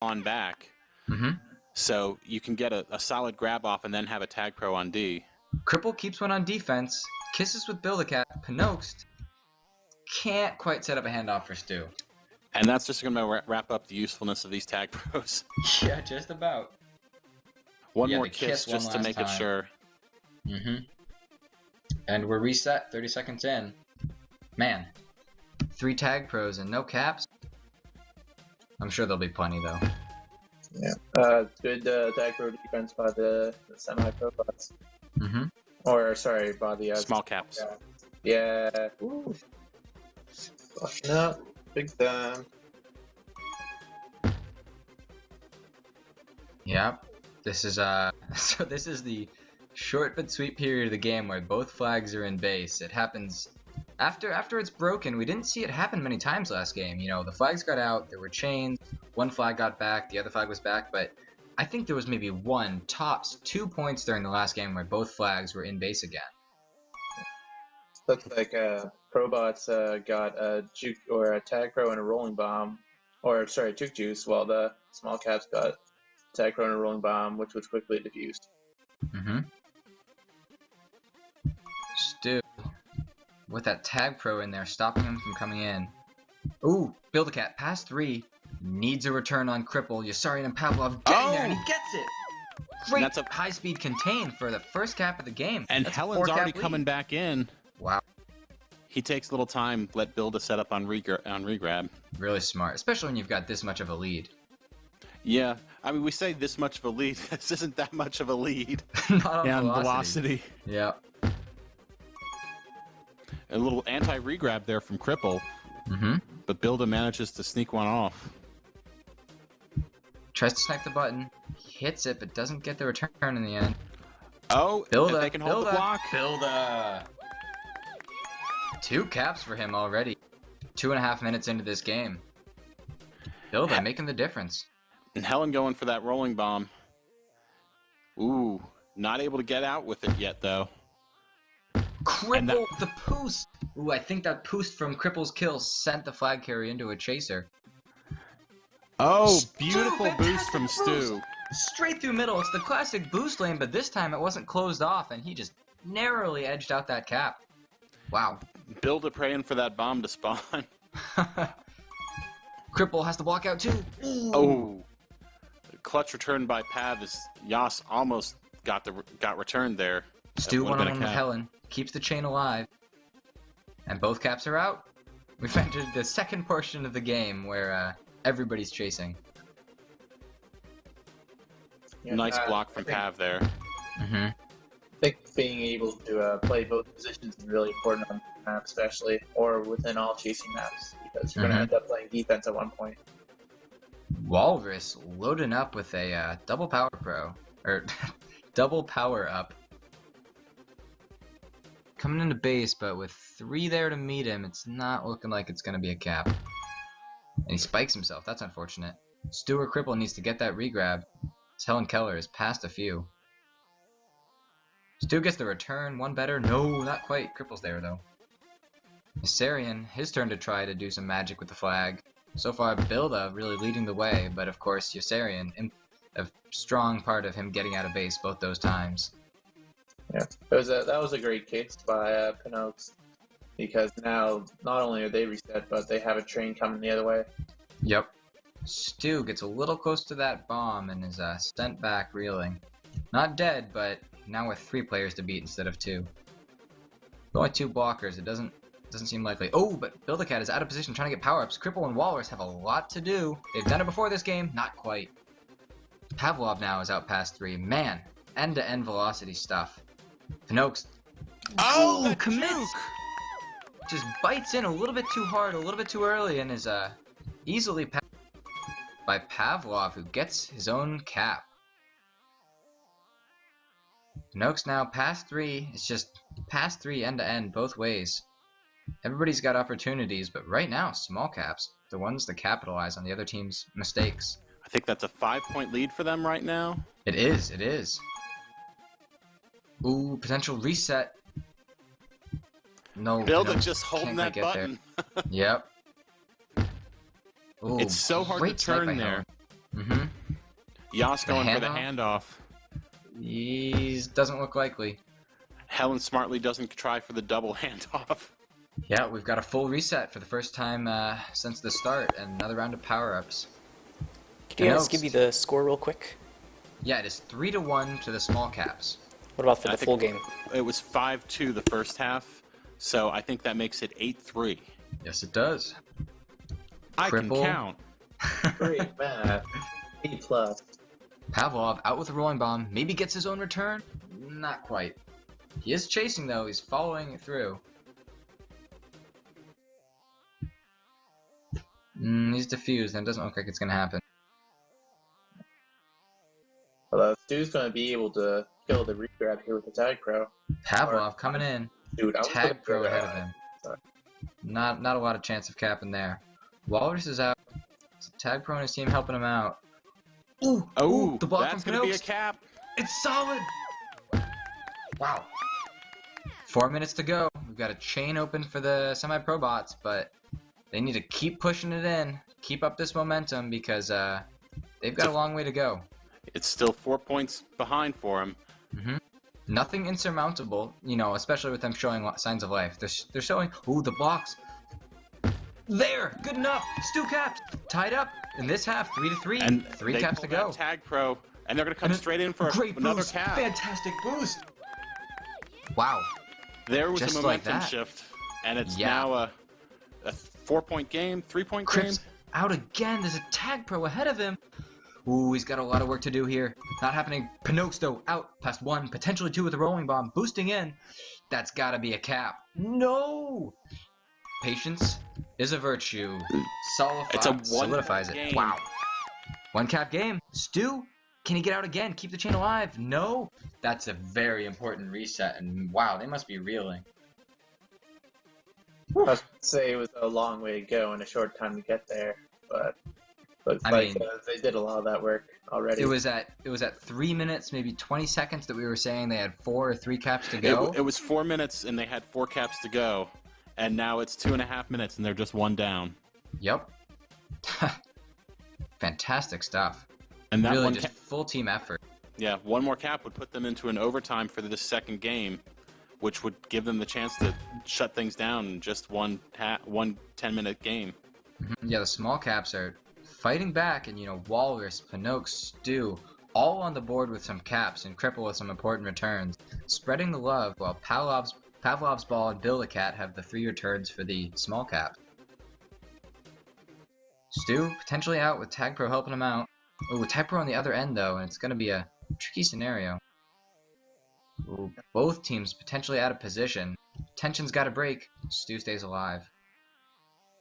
on back. Mm-hmm. So you can get a solid grab off and then have a tag pro on D. Cripple keeps one on defense. Kisses with Build-A-Cat. Pinoked can't quite set up a handoff for Stu. And that's just going to wrap up the usefulness of these tag pros. Yeah, just about. One Yeah, more the kiss kiss one just to last make it time. sure. Mm-hmm. And we're reset 30 seconds in. Man, 3 tag pros and no caps. I'm sure there'll be plenty though. Yeah. Good tag pro defense by the semi-pro bots. Mm-hmm. Or, sorry, by the... Small caps. Yeah. Ooh. Fucking up. Big time. Yep. This is so this is the short but sweet period of the game where both flags are in base. It happens after it's broken. We didn't see it happen many times last game. You know, the flags got out, there were chains, one flag got back, the other flag was back, but I think there was maybe one, tops 2 points during the last game where both flags were in base again. Looks like Probots got a juke or a tag pro and a rolling bomb, or sorry, juke juice, while the small caps got tag pro and a rolling bomb, which was quickly diffused. Mm-hmm. Stu, with that tag pro in there, stopping him from coming in. Ooh, Build-A-Cat, pass 3, needs a return on Cripple. Yasarian and Pavlov getting there, and he gets it! Great That's a high-speed contain for the first cap of the game. And That's Helen's 4 already cap coming lead. back in. Wow, He takes a little time, let Build a setup on regrab. really smart, especially when you've got this much of a lead. Yeah, I mean, we say this much of a lead. This isn't that much of a lead. Not on Yeah, on velocity. velocity. Yeah. A little anti-regrab there from Cripple, Mm-hmm. but Builda manages to sneak one off. Tries to snipe the button, hits it, but doesn't get the return in the end. Oh, Builda, if they can hold the block. Builda. 2 caps for him already. 2.5 minutes into this game. Builda making the difference. And Helen going for that rolling bomb. Ooh, not able to get out with it yet, though. Cripple the boost! Ooh, I think that boost from Cripple's kill sent the flag carrier into a chaser. Oh, Stu, beautiful boost fantastic from Stu. Straight through middle. It's the classic boost lane, but this time it wasn't closed off, and he just narrowly edged out that cap. Wow. Builda praying for that bomb to spawn. Cripple has to block out too. Ooh. Oh, clutch return by Pav as Yas almost got returned there. Stu That would've been a one-on-one with cap. Helen. Keeps the chain alive. And both caps are out. We've entered the second portion of the game where everybody's chasing. Yeah, Nice block I from think- Pav there. Mm-hmm. I think being able to play both positions is really important on the map, especially, or within all chasing maps, because you're going to end up playing defense at one point. Walrus loading up with a double power pro. Or double power up. Coming into base, but with 3 there to meet him, it's not looking like it's going to be a cap. And he spikes himself. That's unfortunate. Stu or Cripple needs to get that regrab. Helen Keller is past a few. Stu gets the return. One better. No, not quite. Cripple's there, though. Yasarian, his turn to try to do some magic with the flag. So far, Builda really leading the way, but of course, Yasarian, a strong part of him getting out of base both those times. Yeah, that was a great case by Pinokes, because now not only are they reset, but they have a train coming the other way. Yep. Stu gets a little close to that bomb and is sent back reeling. Not dead, but now with 3 players to beat instead of 2. Only 2 blockers, it doesn't seem likely. Oh, but Build-A-Cat is out of position trying to get power-ups. Cripple and Walrus have a lot to do. They've done it before this game, not quite. Pavlov now is out past 3. Man, end-to-end velocity stuff. Pinokes. Oh, that commits! juke! Just bites in a little bit too hard, a little bit too early, and is easily passed by Pavlov, who gets his own cap. Pinokes now past 3. It's just past 3 end-to-end both ways. Everybody's got opportunities, but right now, small caps, the ones to capitalize on the other team's mistakes. I think that's a 5-point lead for them right now. It is, it is. Ooh, potential reset. No, Builda Pinokes just holding can't that quite get there. button. Yep. Ooh, It's so hard to great snipe by turn there. Mm-hmm. Yas The going for the handoff? handoff. He doesn't look likely. Helen smartly doesn't try for the double handoff. Yeah, we've got a full reset for the first time since the start, and another round of power-ups. Could you guys give me the score real quick? Yeah, it is 3-1 to the small caps. What about for I the think full game? It was 5-2 the first half, so I think that makes it 8-3. Yes, it does. I can Cripple. count. Great math. B+. Pavlov out with a rolling bomb. Maybe gets his own return? Not quite. He is chasing, though. He's following it through. He's defused, and it doesn't look like it's going to happen. Although Stu's going to be able to kill the regrab here with the tag pro. Pavlov coming in. Dude, I was Tag gonna pro go, ahead of him. sorry. Not a lot of chance of capping there. Walrus is out. Tag pro and his team helping him out. Ooh, Oh, the block that's from going to be a Pinocchio. cap. It's solid. Wow. 4 minutes to go. We've got a chain open for the semi-pro bots, but they need to keep pushing it in. Keep up this momentum because they've got a long way to go. It's still 4 points behind for him. Nothing insurmountable, you know, especially with them showing signs of life. They're showing, ooh, the blocks. There, good enough. Stu caps tied up in this half, 3-3. And 3 they caps to pull that go. Tag pro, and they're going to come And a straight in for Great another boost, cap. fantastic boost. Wow. There was Just a like momentum that. shift, and it's Yeah. now a 4-point game, 3-point game. Crips out again. There's a tag pro ahead of him. Ooh, he's got a lot of work to do here. Not happening. Pinocchio out past 1, potentially 2 with a rolling bomb. Boosting in. That's got to be a cap. No! Patience is a virtue. It's a Solidifies one-cap it. game. Wow. 1 cap game. Stu, can he get out again? Keep the chain alive? No. That's a very important reset. And wow, they must be reeling. I was gonna say it was a long way to go and a short time to get there, but looks I like mean, they did a lot of that work already. It was at 3 minutes, maybe 20 seconds that we were saying they had 4 or 3 caps to go. It was 4 minutes, and they had 4 caps to go, and now it's 2.5 minutes, and they're just 1 down. Yep. Fantastic stuff. And that Really one, just full team effort. yeah, 1 more cap would put them into an overtime for this second game, which would give them the chance to shut things down in just one 10-minute game. Yeah, the small caps are fighting back, and you know, Walrus, Pinocchio, Stu, all on the board with some caps, and Cripple with some important returns, spreading the love while Pavlov's Ball and Bill the Cat have the 3 returns for the small cap. Stu potentially out with Tag Pro helping him out. Ooh, Tag Pro on the other end though, and it's going to be a tricky scenario. Ooh, both teams potentially out of position. Tension's got to break. Stu stays alive.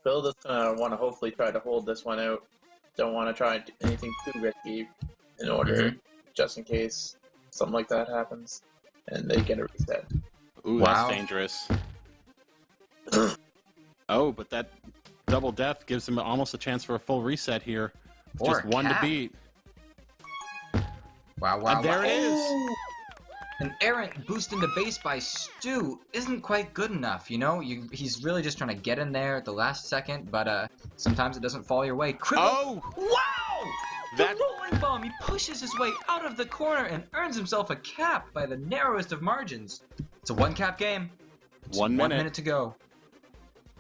Bill just gonna want to hopefully try to hold this one out. Don't want to try anything too risky in order, just in case something like that happens and they get a reset. Ooh, Wow. that's dangerous. Oh, but that double death gives them almost a chance for a full reset here. Or Just a 1 to cap. beat. Wow, And there it is. Ooh! An errant boost into base by Stu isn't quite good enough, you know? He's really just trying to get in there at the last second, but sometimes it doesn't fall your way. Cripple! Oh! Wow! That- The rolling bomb! He pushes his way out of the corner and earns himself a cap by the narrowest of margins. It's a 1 cap game. It's 1 1 minute. minute to go.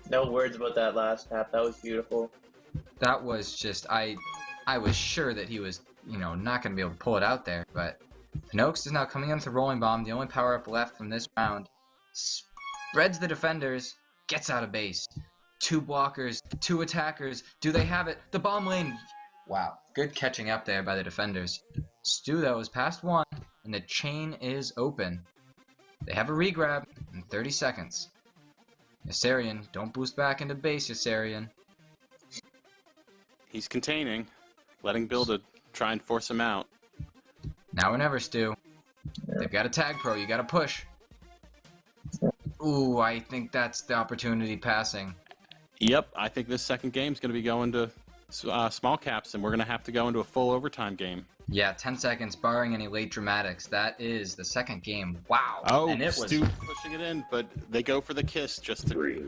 No words about that last tap. That was beautiful. That was just, I was sure that he was, you know, not going to be able to pull it out there, but Pinocchio is now coming in with a rolling bomb, the only power-up left from this round. Spreads the defenders, gets out of base. 2 blockers, 2 attackers. Do they have it? The bomb lane. Wow, good catching up there by the defenders. Stu, though, is past 1, and the chain is open. They have a regrab in 30 seconds. Yassarian, don't boost back into base, Yassarian. He's containing, letting Bill to try and force him out. Now or never, Stu. They've got a tag pro. You got to push. Ooh, I think that's the opportunity passing. Yep, I think this second game's going to be going to small caps, and we're going to have to go into a full overtime game. Yeah, 10 seconds, barring any late dramatics. That is the second game. Wow. Oh, and it was Stu pushing it in, but they go for the kiss just to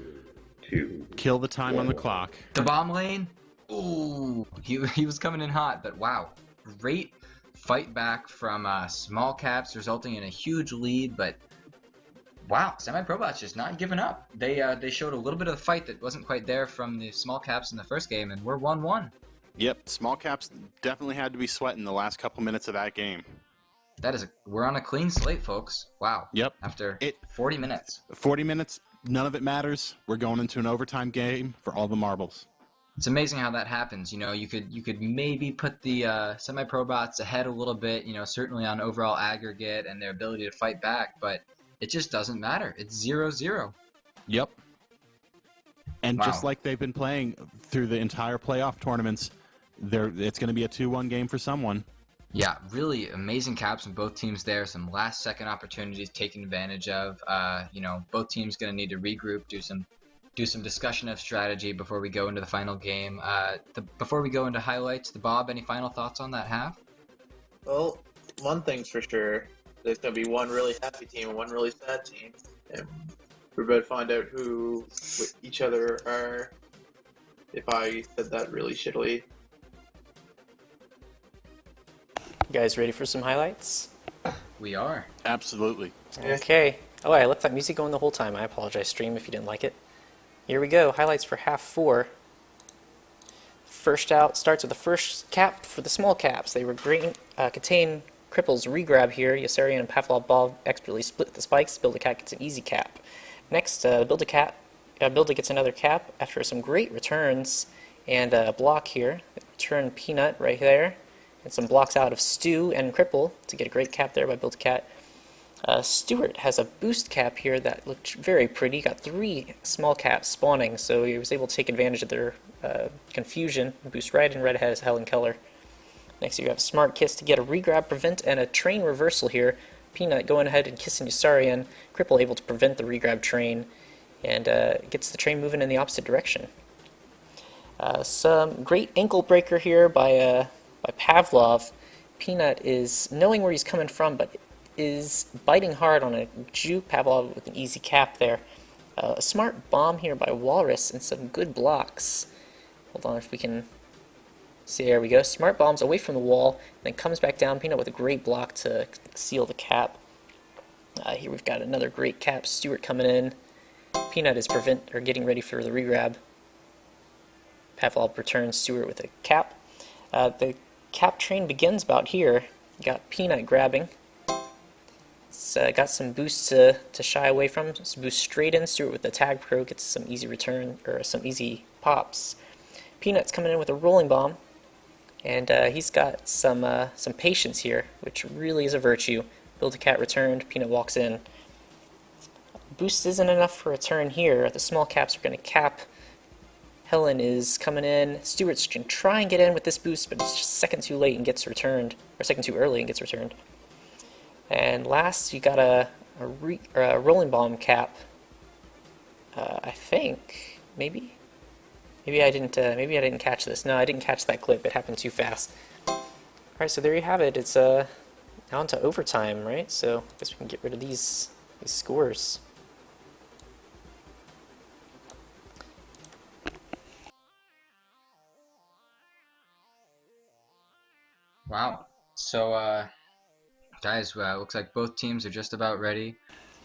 kill the time on the clock. the bomb lane. Ooh, he was coming in hot, but wow, great fight back from small caps, resulting in a huge lead. But wow, semi-probots just not giving up. They showed a little bit of the fight that wasn't quite there from the small caps in the first game, and we're 1-1. Yep, small caps definitely had to be sweating the last couple minutes of that game. We're on a clean slate, folks. Wow. Yep. After 40 minutes. 40 minutes, none of it matters. We're going into an overtime game for all the marbles. It's amazing how that happens. You know, you could maybe put the semi-probots ahead a little bit, you know, certainly on overall aggregate and their ability to fight back, but it just doesn't matter. It's 0-0. Yep. And Wow. just like they've been playing through the entire playoff tournaments, it's going to be a 2-1 game for someone. Yeah, really amazing caps from both teams there. Some last-second opportunities taken advantage of. You know, both teams going to need to regroup, do some discussion of strategy before we go into the final game. Before we go into highlights, Bob, any final thoughts on that half? Well, one thing's for sure. There's going to be one really happy team and one really sad team. And we're about to find out who each other are, if I said that really shittily. You guys ready for some highlights? We are. Absolutely. Okay. Oh, I left that music going the whole time. I apologize, stream, if you didn't like it. Here we go. Highlights for half 4. First out starts with the first cap for the small caps. They contain Cripple's regrab here. Yossarian and Pavlov Ball expertly split the spikes. Build-A-Cat gets an easy cap. Next, Build-A gets another cap after some great returns and a block here. Return Peanut right there. And some blocks out of Stu and Cripple to get a great cap there by Build-A-Cat. Stewart has a boost cap here that looked very pretty. Got 3 small caps spawning, so he was able to take advantage of their confusion. Boost right and red ahead as Helen Keller. Next, you have a Smart Kiss to get a regrab, prevent, and a train reversal here. Peanut going ahead and kissing Yossarian. Cripple able to prevent the regrab train and gets the train moving in the opposite direction. Some great ankle breaker here by Pavlov. Peanut is knowing where he's coming from, but is biting hard on a juke. Pavlov with an easy cap there. A smart bomb here by Walrus and some good blocks. Hold on if we can see. There we go. Smart bombs away from the wall, then comes back down. Peanut with a great block to seal the cap. Here we've got another great cap. Stewart coming in. Peanut is getting ready for the regrab. Pavlov returns Stewart with a cap. The cap train begins about here. You got Peanut grabbing. It's got some boosts to shy away from. Some boost straight in. Stewart with the tag pro gets some easy return or some easy pops. Peanut's coming in with a rolling bomb, and he's got some patience here, which really is a virtue. Build-A-Cat returned. Peanut walks in. Boost isn't enough for a turn here. The small caps are going to cap. Helen is coming in. Stewart's going to try and get in with this boost, but it's just a second too late and gets returned, or second too early and gets returned. And last, you got a rolling bomb cap. I think maybe I didn't catch this. No, I didn't catch that clip. It happened too fast. All right, so there you have it. It's now into overtime, right? So I guess we can get rid of these scores. Wow. So, guys, looks like both teams are just about ready.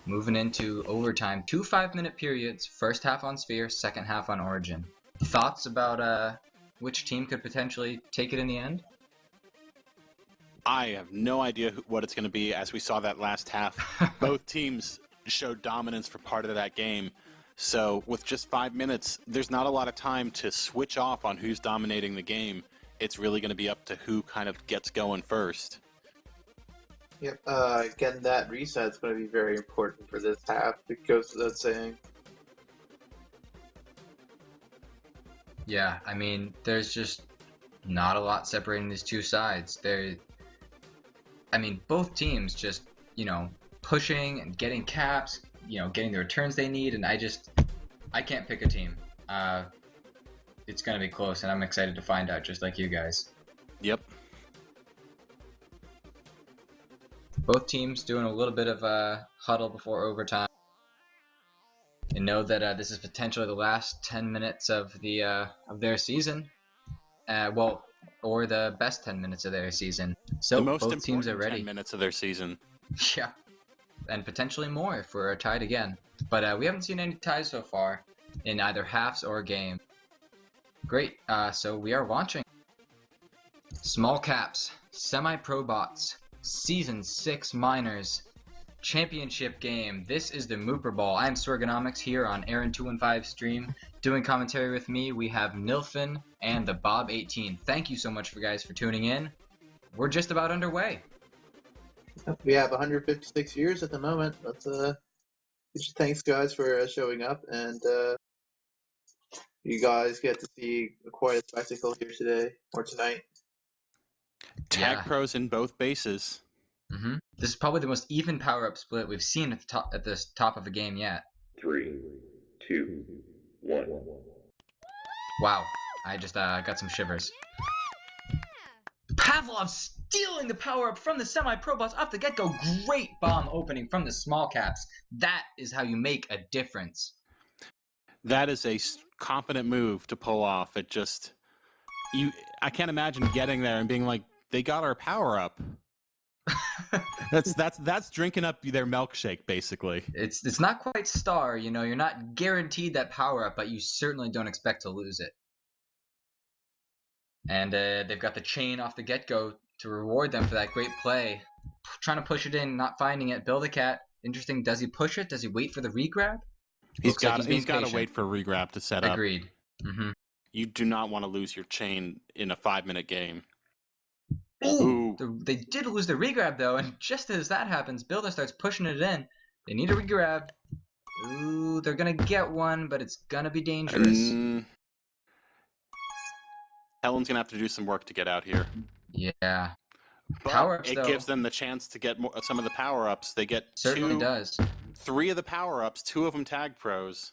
Moving into overtime. 2 5-minute periods. First half on Sphere, second half on Origin. Thoughts about which team could potentially take it in the end? I have no idea what it's going to be. As we saw that last half, both teams showed dominance for part of that game. So with just 5 minutes, there's not a lot of time to switch off on who's dominating the game. It's really going to be up to who kind of gets going first. Yep. Again, that reset's going to be very important for this half. It goes without saying. Yeah, I mean, there's just not a lot separating these two sides. Both teams just, pushing and getting caps, getting the returns they need, and I can't pick a team. It's going to be close, and I'm excited to find out, just like you guys. Yep. Both teams doing a little bit of a huddle before overtime. And know that this is potentially the last 10 minutes of their season. Well, or the best 10 minutes of their season. So The most both teams are important ready. 10 minutes of their season. Yeah, and potentially more if we're tied again. But we haven't seen any ties so far in either halves or game. Great. So we are launching. Small Caps, Semi-Pro Bots, Season 6 Minors, Championship Game. This is the muperball. I am Swergonomics here on Aaron215 stream. Doing commentary with me, we have Nilfin and the Bob18. Thank you so much for guys for tuning in. We're just about underway. We have 156 years at the moment. Let's thanks guys for showing up, and you guys get to see quite a spectacle here today or tonight. Tag Yeah. pros in both bases. This is probably the most even power-up split we've seen at the top of a game yet. 3, 2, 1. Wow, I just got some shivers. Pavlov stealing the power-up from the semi-pro bots off the get-go. Great bomb opening from the small caps. That is how you make a difference. That is a confident move to pull off. It just, I can't imagine getting there and being like, they got our power up. That's drinking up their milkshake, basically. It's not quite star, you know. You're not guaranteed that power up, but you certainly don't expect to lose it. And they've got the chain off the get-go to reward them for that great play. Trying to push it in, not finding it. Build a cat. Interesting. Does he push it? Does he wait for the regrab? He's got being to patient. wait for regrab to set up. Agreed. You do not want to lose your chain in a 5-minute game. Ooh. They did lose the regrab though, and just as that happens, Builder starts pushing it in. They need a regrab. Ooh, they're gonna get one, but it's gonna be dangerous. Helen's gonna have to do some work to get out here. Yeah. But Power-ups, it though. gives them the chance to get some of the power-ups. They get Certainly does. 3 of the power-ups, 2 of them tag pros.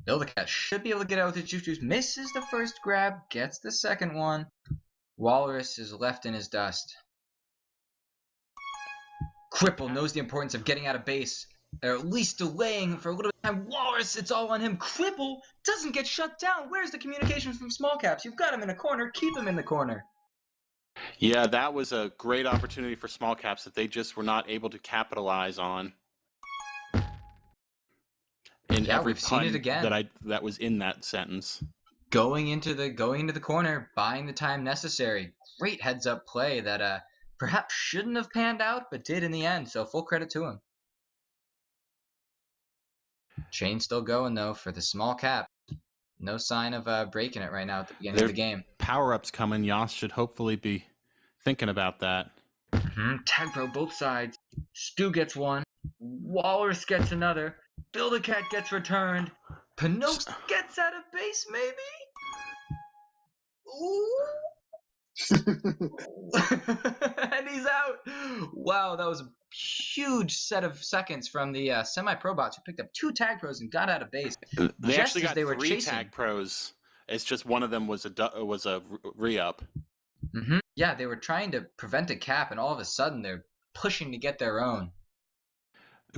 Builder Cat should be able to get out with his juice. Misses the first grab, gets the second one. Walrus is left in his dust. Cripple knows the importance of getting out of base, or at least delaying for a little bit of time. Walrus, it's all on him. Cripple doesn't get shut down. Where's the communication from small caps? You've got him in a corner. Keep him in the corner. Yeah, that was a great opportunity for small caps that they just were not able to capitalize on. In Yeah, every we've seen it pun again. that was in that sentence. Going into the corner, buying the time necessary. Great heads up play that perhaps shouldn't have panned out, but did in the end. So full credit to him. Chain still going though for the small cap. No sign of breaking it right now at the beginning of the game. Power-ups coming. Yas should hopefully be thinking about that. Tag pro both sides. Stu gets one. Walrus gets another. Build a Cat gets returned. Pinocchio gets out of base, maybe? Ooh. And he's out. Wow, that was a huge set of seconds from the semi-pro bots who picked up 2 tag pros and got out of base. They just actually as got they were 3 chasing. tag pros. It's just one of them was a re-up. Yeah, they were trying to prevent a cap, and all of a sudden they're pushing to get their own.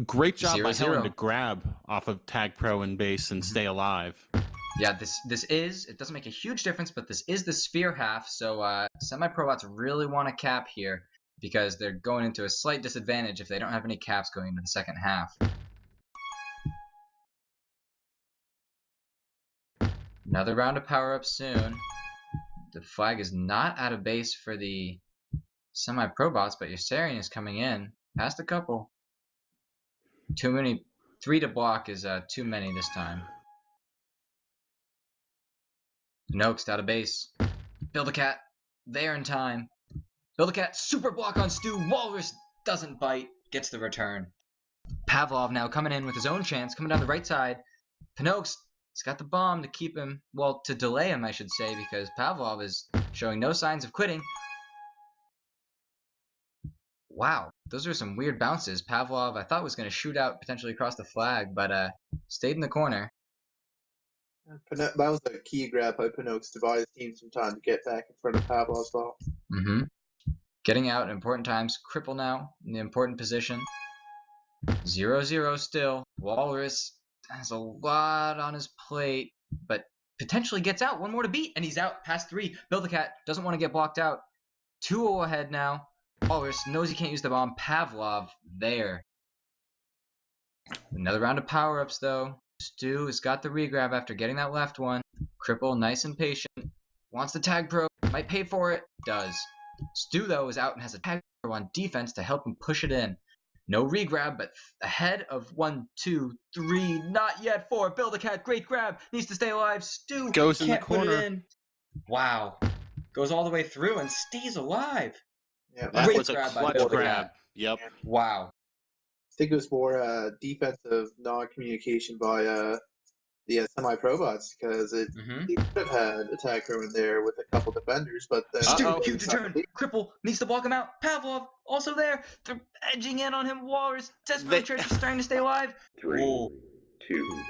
Great job by 0-0. Helen to grab off of tag pro and base and stay alive. Yeah, this is, it doesn't make a huge difference, but this is the sphere half, so semi-pro bots really want to cap here because they're going into a slight disadvantage if they don't have any caps going into the second half. Another round of power-ups soon. The flag is not out of base for the semi-pro bots, but Yossarian is coming in. Past a couple. Too many. 3 to block is too many this time. Noakes out of base. Build a Cat. There in time. Build a Cat. Super block on Stu. Walrus doesn't bite. Gets the return. Pavlov now coming in with his own chance. Coming down the right side. Pinocchio. He's got the bomb to keep him, well, to delay him, I should say, because Pavlov is showing no signs of quitting. Wow, those are some weird bounces. Pavlov, I thought was going to shoot out potentially across the flag, but stayed in the corner. That was a key grab by Pinocchio to buy his team some time to get back in front of Pavlov's ball. Getting out in important times. Cripple now in the important position. 0-0 still. Walrus has a lot on his plate, but potentially gets out. One more to beat, and he's out past 3. Build-A-Cat doesn't want to get blocked out. 2-0 ahead now. Walrus knows he can't use the bomb. Pavlov there. Another round of power-ups, though. Stu has got the regrab after getting that left one. Cripple, nice and patient. Wants the tag pro. Might pay for it. Does. Stu, though, is out and has a tag pro on defense to help him push it in. No regrab, but ahead of 1, 2, 3. Not yet 4. Build-A-Cat, great grab. Needs to stay alive. Stu Goes in the can't put corner. it in. Wow. Goes all the way through and stays alive. Yeah, That Great was a grab by clutch Build-A-Cat. grab. Yep. Wow. I think it was more defensive non-communication by the semi-pro bots because Mm-hmm. they could have had a tag pro in there with a couple defenders, but then Stu, Uh-oh. huge return. Cripple needs to block him out. Pavlov also there. They're edging in on him. Walrus desperately trying to stay alive. 3, Whoa. 2,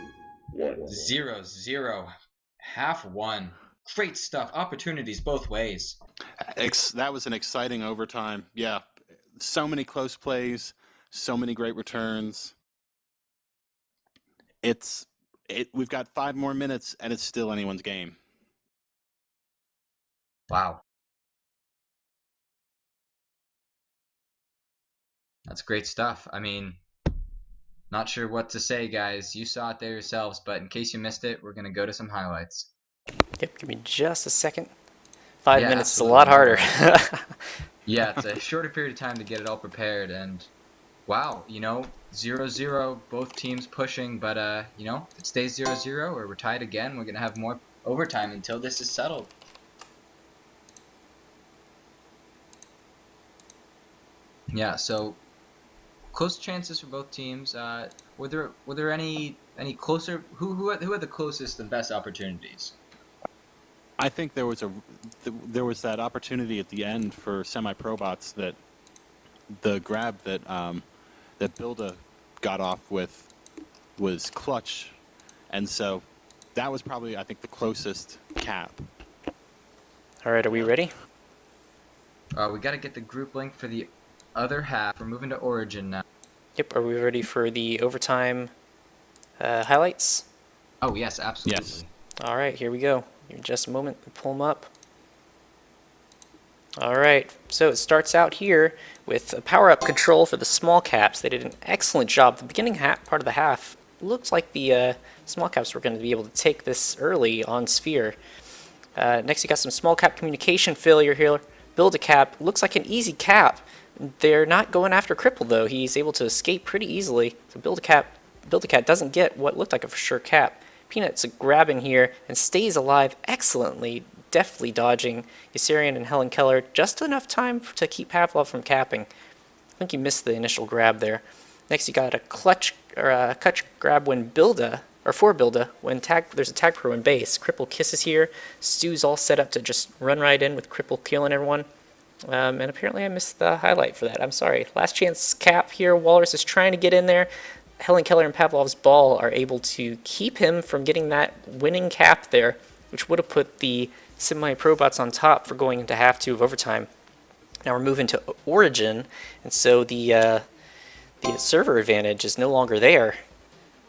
1. 0-0. Half one. Great stuff. Opportunities both ways. That was an exciting overtime. Yeah. So many close plays, so many great returns. We've got 5 more minutes and it's still anyone's game. Wow. That's great stuff. I mean, not sure what to say, guys. You saw it there yourselves, but in case you missed it, we're going to go to some highlights. Yep, give me just a second. 5 Yeah, minutes is a absolutely. lot harder. Yeah, it's a shorter period of time to get it all prepared, and wow, 0-0, both teams pushing, but if it stays 0-0 or we're tied again, we're going to have more overtime until this is settled. Yeah, so close chances for both teams. Were there any closer? Who had the closest and best opportunities? I think there was that opportunity at the end for semi-pro bots that the grab that Builda got off with was clutch, and so that was probably, I think, the closest cap. All right, are we ready? We got to get the group link for the other half. We're moving to Origin now. Yep, are we ready for the overtime highlights? Oh yes, absolutely. Yes. All right, here we go. Give me just a moment to pull them up. All right, so it starts out here with a power-up control for the small caps. They did an excellent job. The beginning part of the half looked like the small caps were going to be able to take this early on Sphere. Next, you got some small cap communication failure here. Build-A-Cap looks like an easy cap. They're not going after Cripple, though. He's able to escape pretty easily. So Build-A-Cat doesn't get what looked like a for sure cap. Peanut's grabbing here and stays alive excellently, deftly dodging Yserian and Helen Keller just enough time to keep Pavlov from capping. I think he missed the initial grab there. Next, you got a clutch grab when for Builda when there's a tag pro in base. Cripple kisses here. Stu's all set up to just run right in with Cripple killing everyone. And apparently I missed the highlight for that. I'm sorry. Last chance cap here. Walrus is trying to get in there. Helen Keller and Pavlov's ball are able to keep him from getting that winning cap there, which would have put the semi-pro bots on top for going into half 2 of overtime. Now we're moving to Origin, and so the server advantage is no longer there.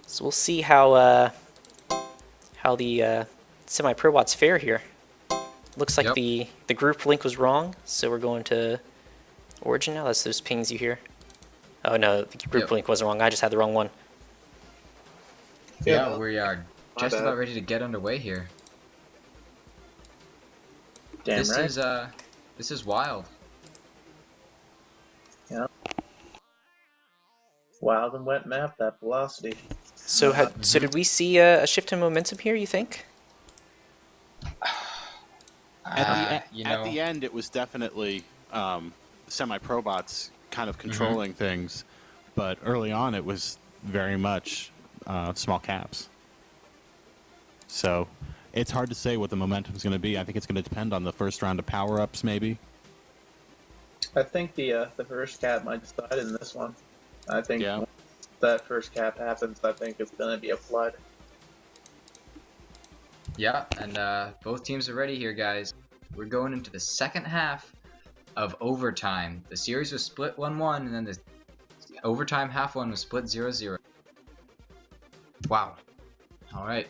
So we'll see how the semi-pro bots fare here. Looks like the group link was wrong, so we're going to Origin now. That's those pings you hear. Oh no, the group link wasn't wrong. I just had the wrong one. Yeah, we are just bad. about ready to get underway here. Damn this right. is wild. Yeah. Wild and wet map, that velocity. So did we see a shift in momentum here, you think? At the end, it was definitely semi-pro bots kind of controlling things, but early on it was very much small caps. So it's hard to say what the momentum is going to be. I think it's going to depend on the first round of power-ups, maybe. I think the first cap might decide in this one. I think once that first cap happens, I think it's going to be a flood. Yeah, and both teams are ready here, guys. We're going into the second half of overtime. The series was split 1-1, and then the overtime half one was split 0-0. Wow. All right.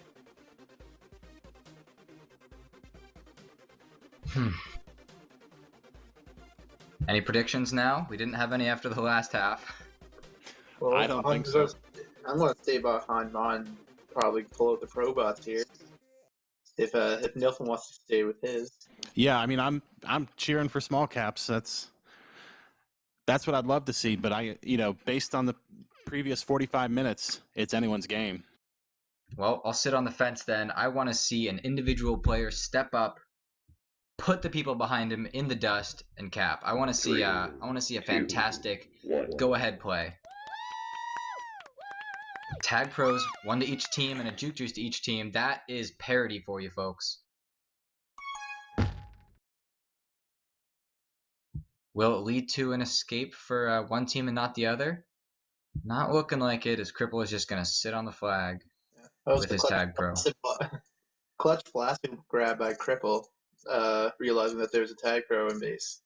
Any predictions now? We didn't have any after the last half. Well, I don't think so. I'm going to stay behind mine. Probably pull out the Probots here. If Nilton wants to stay with his. Yeah, I mean, I'm cheering for small caps. That's what I'd love to see. But based on the previous 45 minutes, it's anyone's game. Well, I'll sit on the fence then. I want to see an individual player step up, put the people behind him in the dust, and cap. I want to see a fantastic go-ahead play. Tag pros, one to each team, and a juke juice to each team. That is parity for you folks. Will it lead to an escape for one team and not the other? Not looking like it, as Cripple is just going to sit on the flag with his tag pro. Clutch blasted grab by Cripple, realizing that there's a tag pro in base.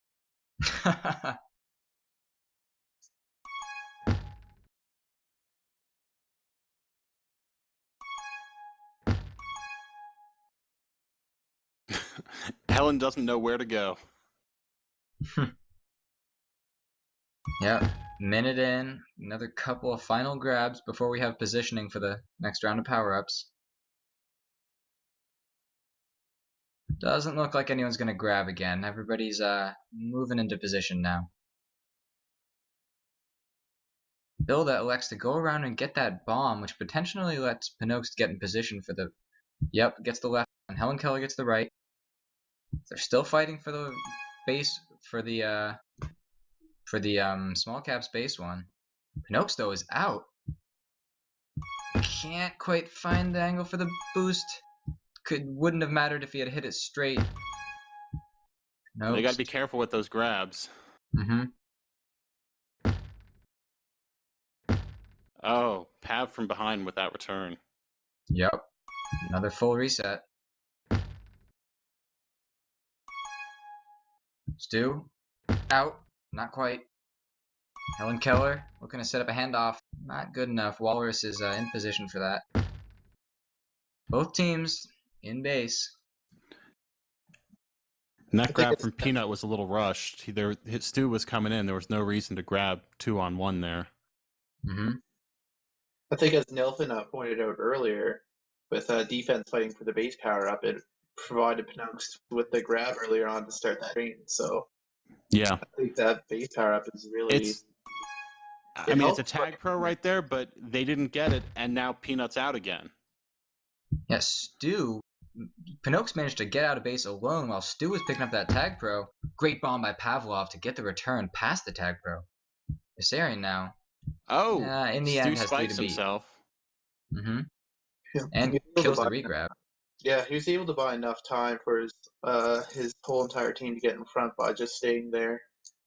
Helen doesn't know where to go. Yep, minute in, another couple of final grabs before we have positioning for the next round of power-ups. Doesn't look like anyone's going to grab again. Everybody's moving into position now. Bill that elects to go around and get that bomb, which potentially lets Pinocchio get in position for the... Yep, gets the left, and Helen Keller gets the right. They're still fighting for the base, for the small caps base one. Pinocchio though is out. Can't quite find the angle for the boost. Wouldn't have mattered if he had hit it straight. No. They got to be careful with those grabs. Oh, Pav from behind with that return. Yep. Another full reset. Stu. Out. Not quite. Helen Keller looking to set up a handoff. Not good enough. Walrus is in position for that. Both teams in base. And that grab from Peanut was a little rushed. His Stu was coming in. There was no reason to grab 2-on-1 there. I think as Nilton pointed out earlier, with defense fighting for the base power-up, it provided Pinocchio with the grab earlier on to start that train. So yeah, I think that base power-up is really... it's a tag pro right there, but they didn't get it, and now Peanut's out again. Yeah, Stu... Pinocchio managed to get out of base alone while Stu was picking up that tag pro. Great bomb by Pavlov to get the return past the tag pro. Viserion now. Oh, in the Stu end has 3 spikes to beat. himself. And kills the regrab. Yeah, he was able to buy enough time for his whole entire team to get in front by just staying there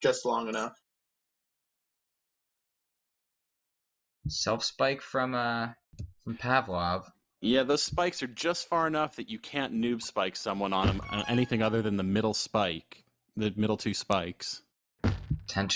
just long enough. Self spike from Pavlov. Yeah, those spikes are just far enough that you can't noob spike someone on them anything other than the middle spike, the middle 2 spikes. Tension